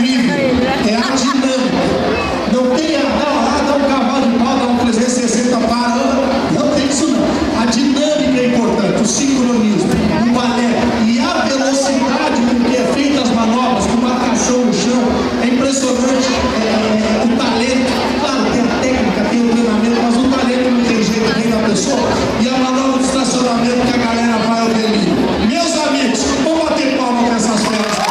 incrível, é a dinâmica. Não tem dá um cavalo de pau, dá um 360 parando, não tem isso não. A dinâmica é importante, o sincronismo, o balé e a velocidade com que é feita as manobras, com marcação no chão, é impressionante. O talento, claro, tem a técnica, tem o treinamento, mas o talento não tem jeito, vem da pessoa. E a manobra de estacionamento que a galera vai ao delírio. Meus amigos, vamos bater palma com essas feras aqui.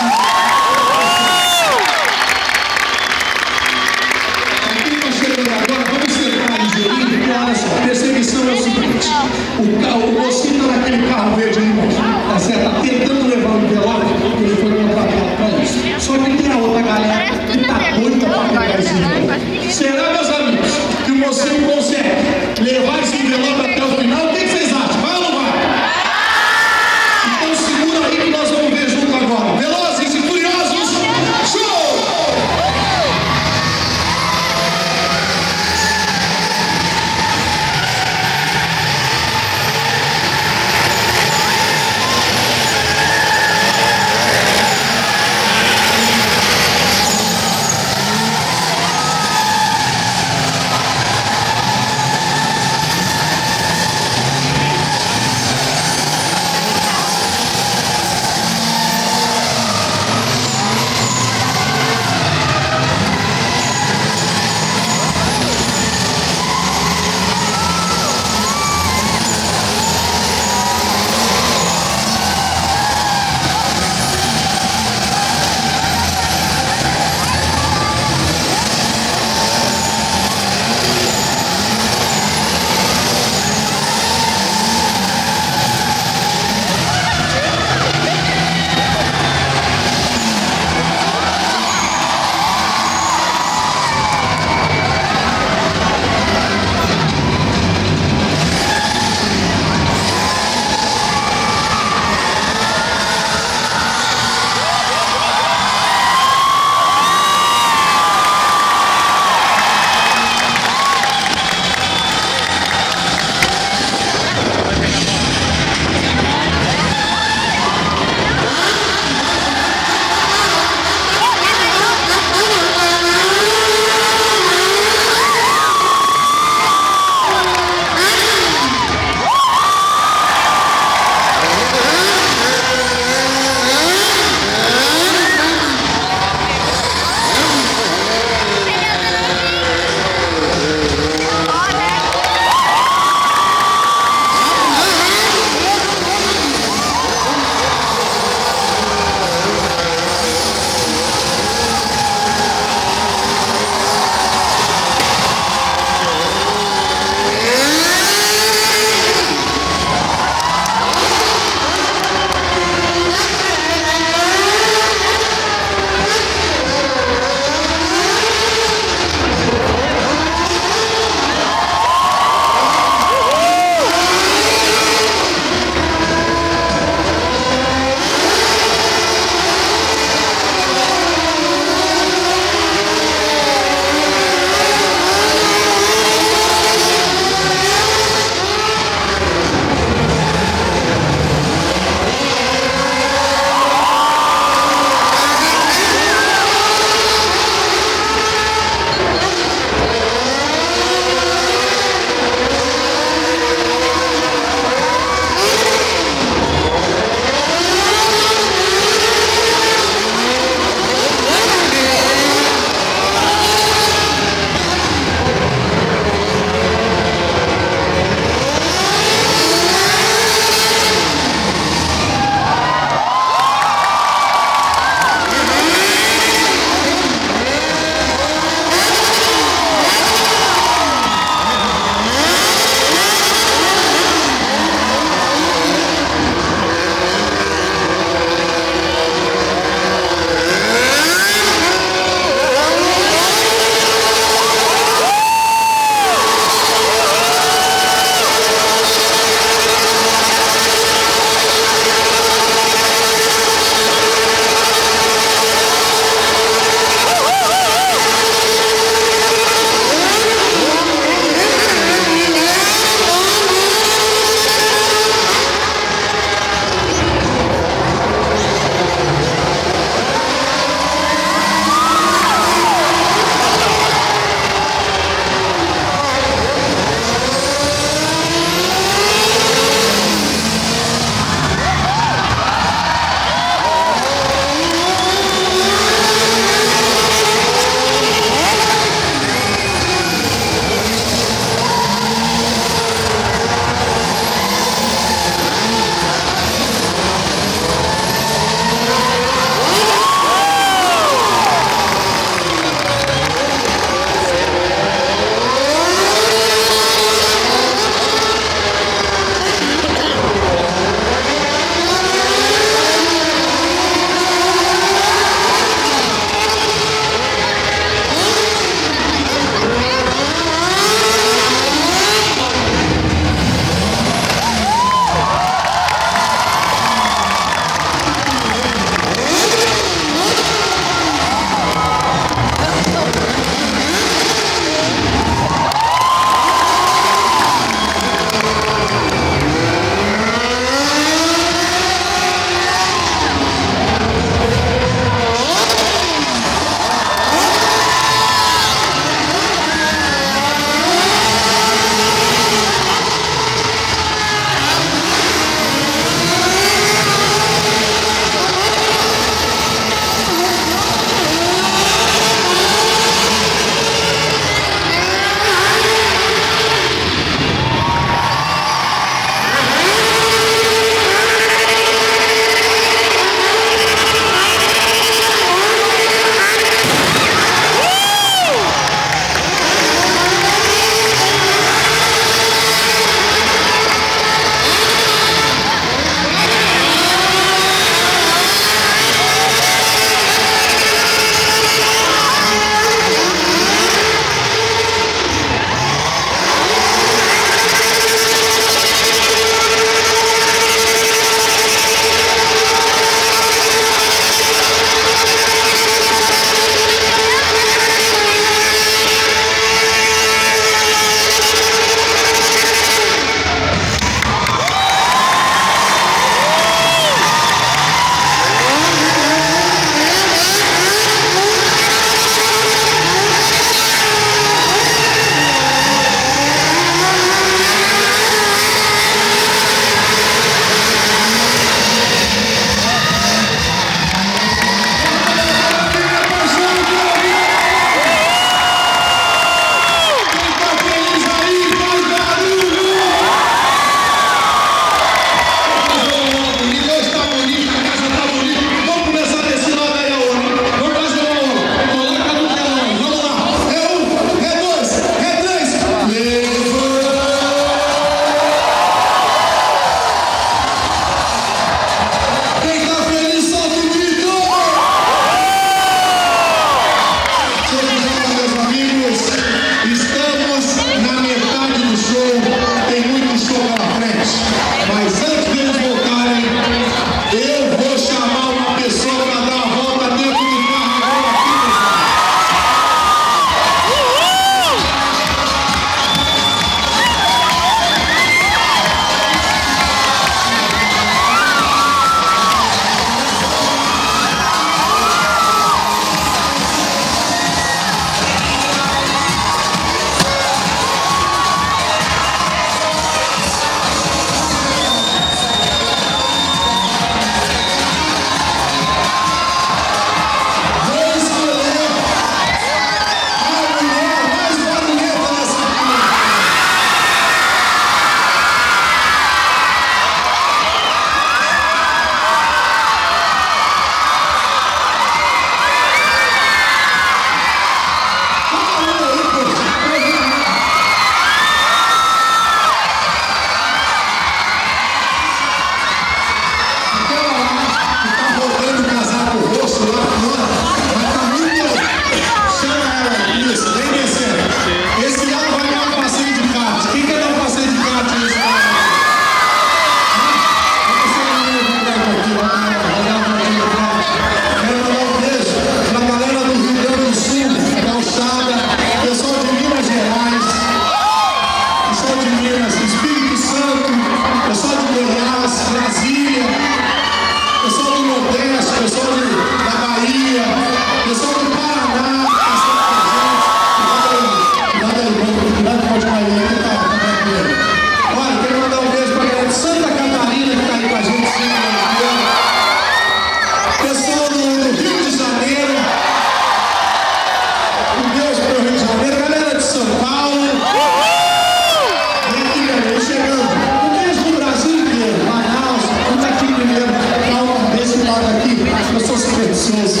moço.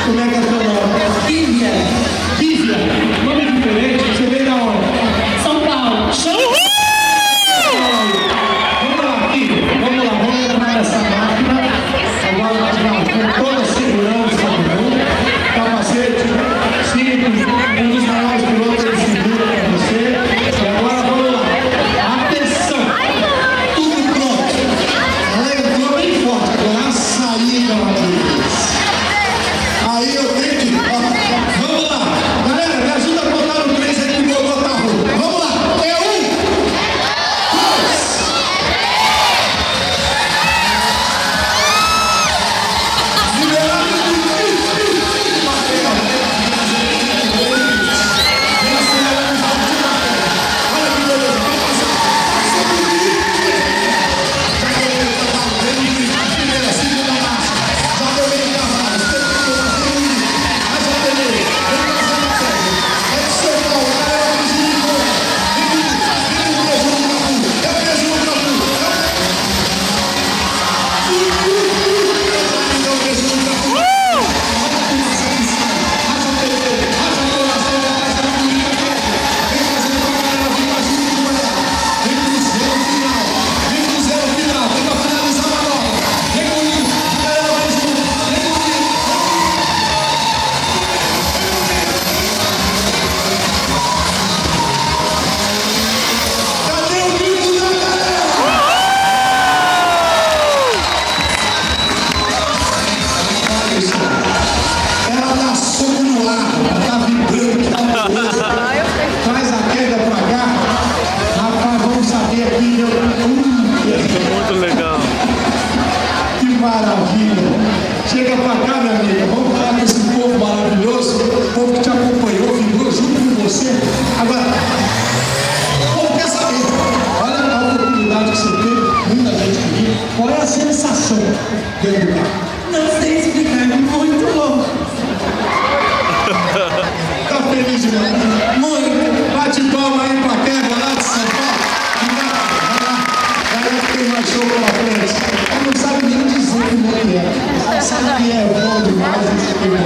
Como é que é teu nome? Vivian. Vivian. Nome diferente? Você veio da onde? São Paulo. Vamos lá, filho. Vamos lá, vamos entrar nessa máquina. Agora, com toda a segurança do mundo. Capacete, cinto, um dos maiores pilotos do seguro para você. E agora vamos lá. Atenção. Tudo pronto. Ela entrou bem forte. Agora a saída, Matheus. Aí eu tenho que... Vamos lá. Galera, me ajuda a botar no 3 aí que o Gogô tá ruim. Vamos lá. É 1, 2. Ela dá soco no ar, ela tá vibrando, tá beleza. Traz a queda pra cá. Rapaz, vamos saber aqui. Muito legal. Que maravilha. Chega pra cá, minha amiga. Vamos falar com esse povo maravilhoso. O povo que te acompanhou, vibrou junto com você. Agora, o povo quer saber. Olha a oportunidade que você teve. Muita gente queria. Qual é a sensação dentro do carro? Não sei explicar, é muito louco. Tá feliz demais? Muito. Bate palma aí pra quebra lá de São Paulo. Vai lá. Galera que tem mais show pela frente. Ela não sabe nem dizer como é que é. Ela sabe que é bom demais esse filme.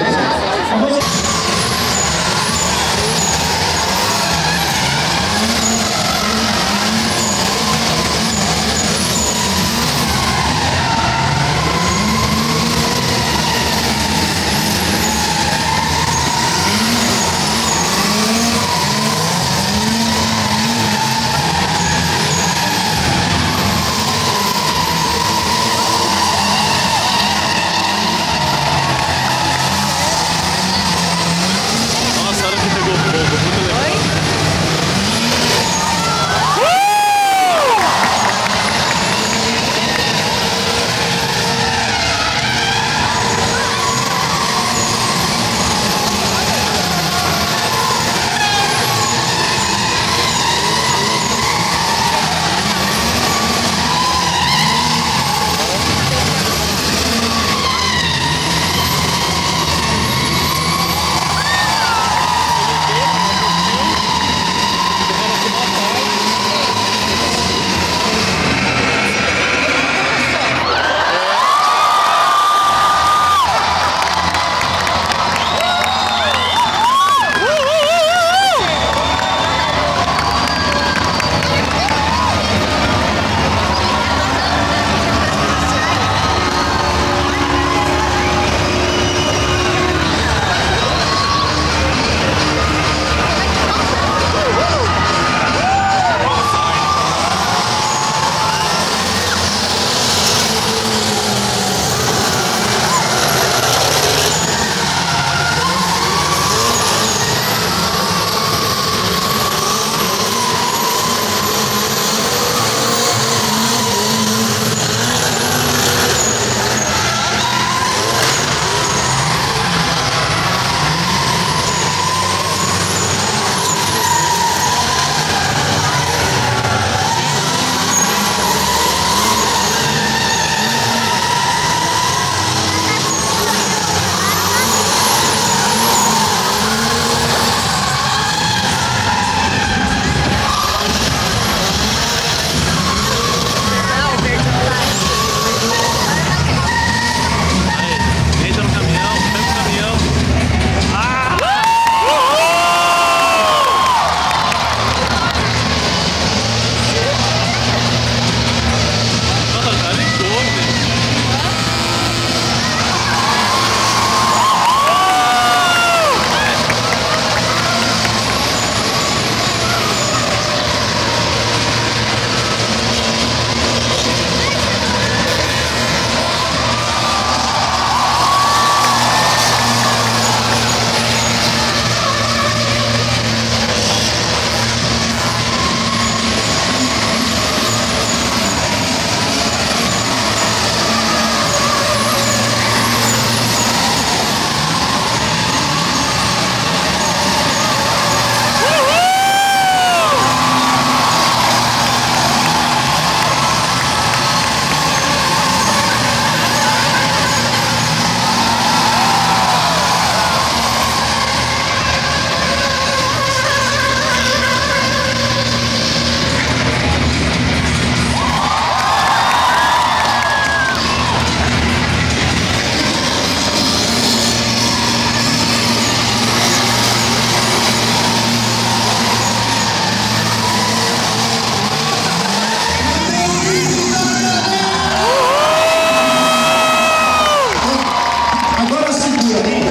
aí.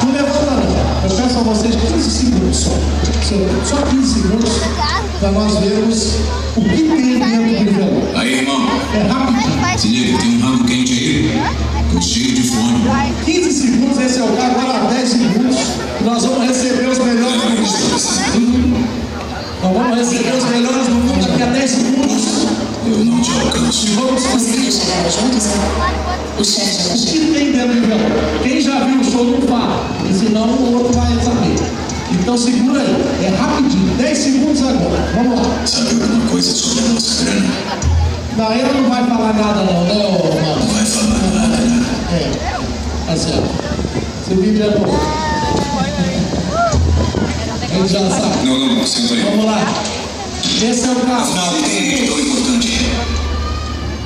Não levanta não. Eu peço a vocês 15 segundos só. Só 15 segundos para nós vermos o que tem dentro do envelope. Aí, irmão. É rapidinho. Se liga, tem um rabo quente aí. Tô cheio de fome. 15 segundos, esse é o carro. Agora 10 segundos. Nós vamos receber os melhores do mundo. Nós vamos receber os melhores do mundo daqui a 10 segundos. Eu não te alcanço. E vamos Conseguiram chegar juntos? O chefe já o que tem dentro do envelope. Quem já viu o show não fala, e senão o outro vai saber. Então segura aí, é rapidinho, 10 segundos agora. Vamos lá. Sabe alguma coisa sobre a nossa grana? Não, ele não vai falar nada não, né, ô Mano? Não vai falar nada, né? É, tá certo. Seu vídeo é bom. Ele já sabe. Não, senta aí. Vamos lá. Esse é o caso. Não, tem aí, tão importante.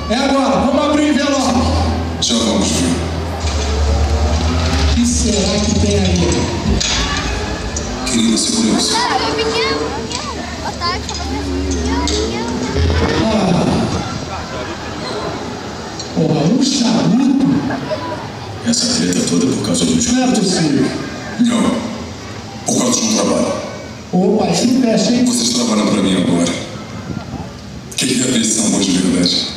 É agora, vamos abrir o envelope. Já vamos ver. O que será que tem aí? Querida, segura isso. Porra, um charuto? Essa treta toda por causa do Não é possível. Não. Por causa de um trabalho. Opa, esse teste, hein? Vocês trabalham pra mim agora. Queria ver se são bons de verdade.